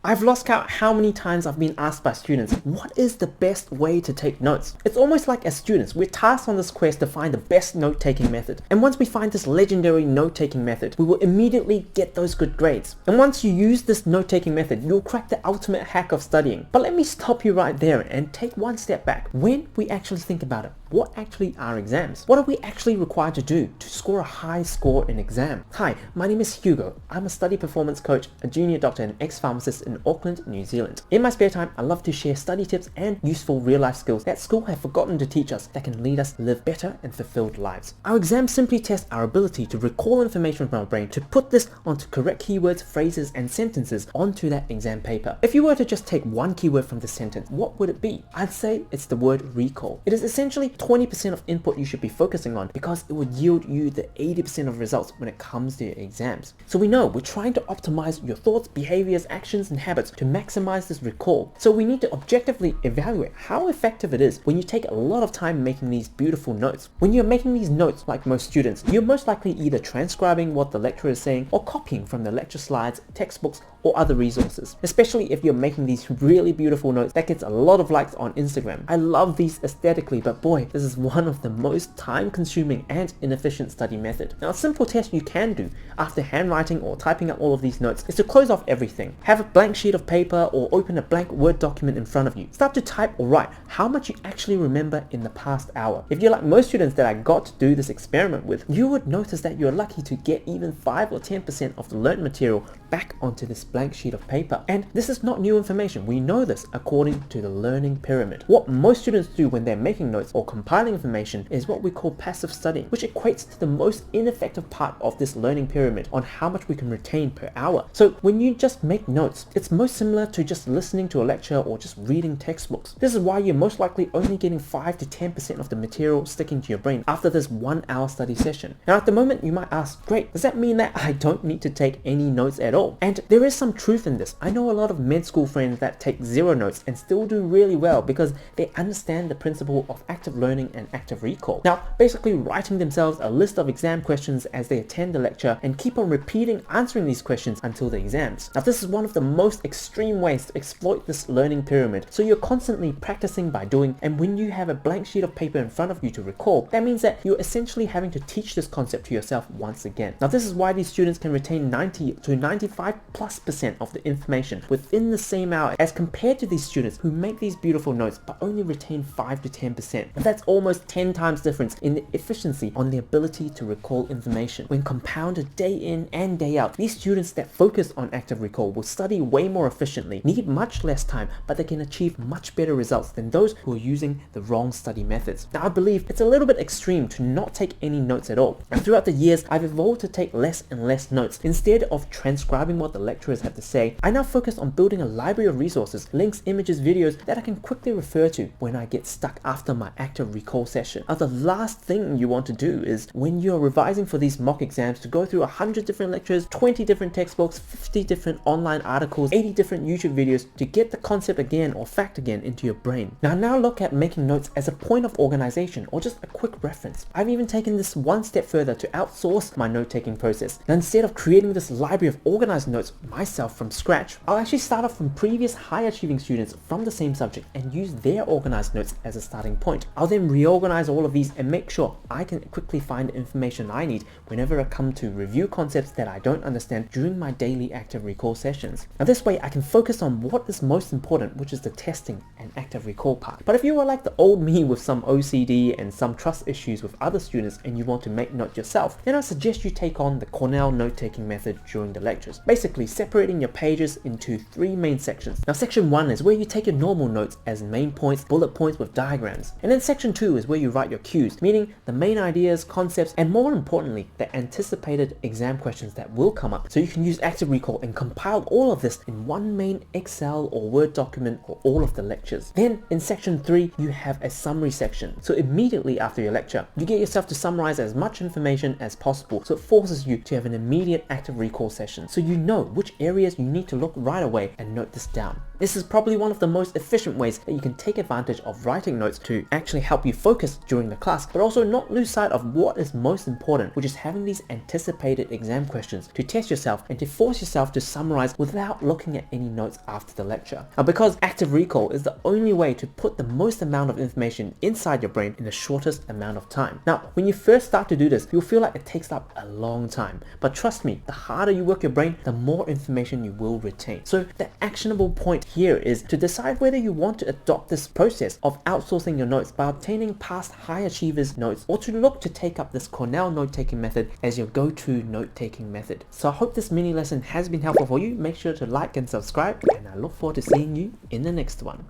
I've lost count how many times I've been asked by students, what is the best way to take notes? It's almost like as students, we're tasked on this quest to find the best note-taking method. And once we find this legendary note-taking method, we will immediately get those good grades. And once you use this note-taking method, you'll crack the ultimate hack of studying. But let me stop you right there and take one step back. When we actually think about it, what actually are exams? What are we actually required to do to score a high score in exam? Hi, my name is Hugo. I'm a study performance coach, a junior doctor and ex-pharmacist in Auckland, New Zealand. In my spare time, I love to share study tips and useful real-life skills that school have forgotten to teach us that can lead us to live better and fulfilled lives. Our exams simply test our ability to recall information from our brain, to put this onto correct keywords, phrases, and sentences onto that exam paper. If you were to just take one keyword from the sentence, what would it be? I'd say it's the word recall. It is essentially 20% of input you should be focusing on because it would yield you the 80% of results when it comes to your exams. So we know we're trying to optimize your thoughts, behaviors, actions, and habits to maximize this recall. So we need to objectively evaluate how effective it is when you take a lot of time making these beautiful notes. When you're making these notes, like most students, you're most likely either transcribing what the lecturer is saying or copying from the lecture slides, textbooks, or other resources, especially if you're making these really beautiful notes that gets a lot of likes on Instagram. I love these aesthetically, but boy, this is one of the most time-consuming and inefficient study method. Now, a simple test you can do after handwriting or typing up all of these notes is to close off everything. Have a blank sheet of paper or open a blank Word document in front of you. Start to type or write how much you actually remember in the past hour. If you're like most students that I got to do this experiment with, you would notice that you're lucky to get even 5 or 10% of the learned material back onto this blank sheet of paper. And this is not new information. We know this according to the learning pyramid. What most students do when they're making notes or compiling information is what we call passive studying, which equates to the most ineffective part of this learning pyramid on how much we can retain per hour. So when you just make notes, it's most similar to just listening to a lecture or just reading textbooks. This is why you're most likely only getting 5 to 10% of the material sticking to your brain after this 1 hour study session. Now at the moment you might ask, great, does that mean that I don't need to take any notes at all? And there is some truth in this. I know a lot of med school friends that take 0 notes and still do really well because they understand the principle of active learning and active recall. Now, basically writing themselves a list of exam questions as they attend the lecture and keep on repeating answering these questions until the exams. Now, this is one of the most extreme ways to exploit this learning pyramid. So you're constantly practicing by doing, and when you have a blank sheet of paper in front of you to recall, that means that you're essentially having to teach this concept to yourself once again. Now, this is why these students can retain 90 to 95+% of the information within the same hour as compared to these students who make these beautiful notes but only retain 5 to 10%. And that's almost 10 times difference in the efficiency on the ability to recall information. When compounded day in and day out, these students that focus on active recall will study way more efficiently, need much less time, but they can achieve much better results than those who are using the wrong study methods. Now, I believe it's a little bit extreme to not take any notes at all. And throughout the years, I've evolved to take less and less notes. Instead of transcribing what the lecturers have to say, I now focus on building a library of resources, links, images, videos that I can quickly refer to when I get stuck after my active recall session. Now, the last thing you want to do is when you're revising for these mock exams to go through 100 different lectures, 20 different textbooks, 50 different online articles, 80 different YouTube videos to get the concept again or fact again into your brain. Now look at making notes as a point of organization or just a quick reference. I've even taken this one step further to outsource my note-taking process. Now, instead of creating this library of organized notes myself from scratch, I'll actually start off from previous high-achieving students from the same subject and use their organized notes as a starting point. I'll then reorganize all of these and make sure I can quickly find the information I need whenever I come to review concepts that I don't understand during my daily active recall sessions. Now, this way I can focus on what is most important, which is the testing and active recall part. But if you are like the old me with some OCD and some trust issues with other students and you want to make notes yourself, then I suggest you take on the Cornell note-taking method during the lectures. Basically separating your pages into 3 main sections. Now, section 1 is where you take your normal notes as main points, bullet points with diagrams. And then section 2 is where you write your cues, meaning the main ideas, concepts, and more importantly, the anticipated exam questions that will come up. So you can use active recall and compile all of this in one main Excel or Word document for all of the lectures. Then in section 3, you have a summary section. So immediately after your lecture, you get yourself to summarize as much information as possible. So it forces you to have an immediate active recall session. So you know which areas you need to look right away and note this down. This is probably one of the most efficient ways that you can take advantage of writing notes to actually help you focus during the class, but also not lose sight of what is most important, which is having these anticipated exam questions to test yourself and to force yourself to summarize without looking at any notes after the lecture. Now, because active recall is the only way to put the most amount of information inside your brain in the shortest amount of time. Now, when you first start to do this, you'll feel like it takes up a long time, but trust me, the harder you work your brain, the more information you will retain. So the actionable point here is to decide whether you want to adopt this process of outsourcing your notes by obtaining past high achievers notes, or to look to take up this Cornell note-taking method as your go-to note-taking method. So I hope this mini lesson has been helpful for you. Make sure to like and subscribe, and I look forward to seeing you in the next one.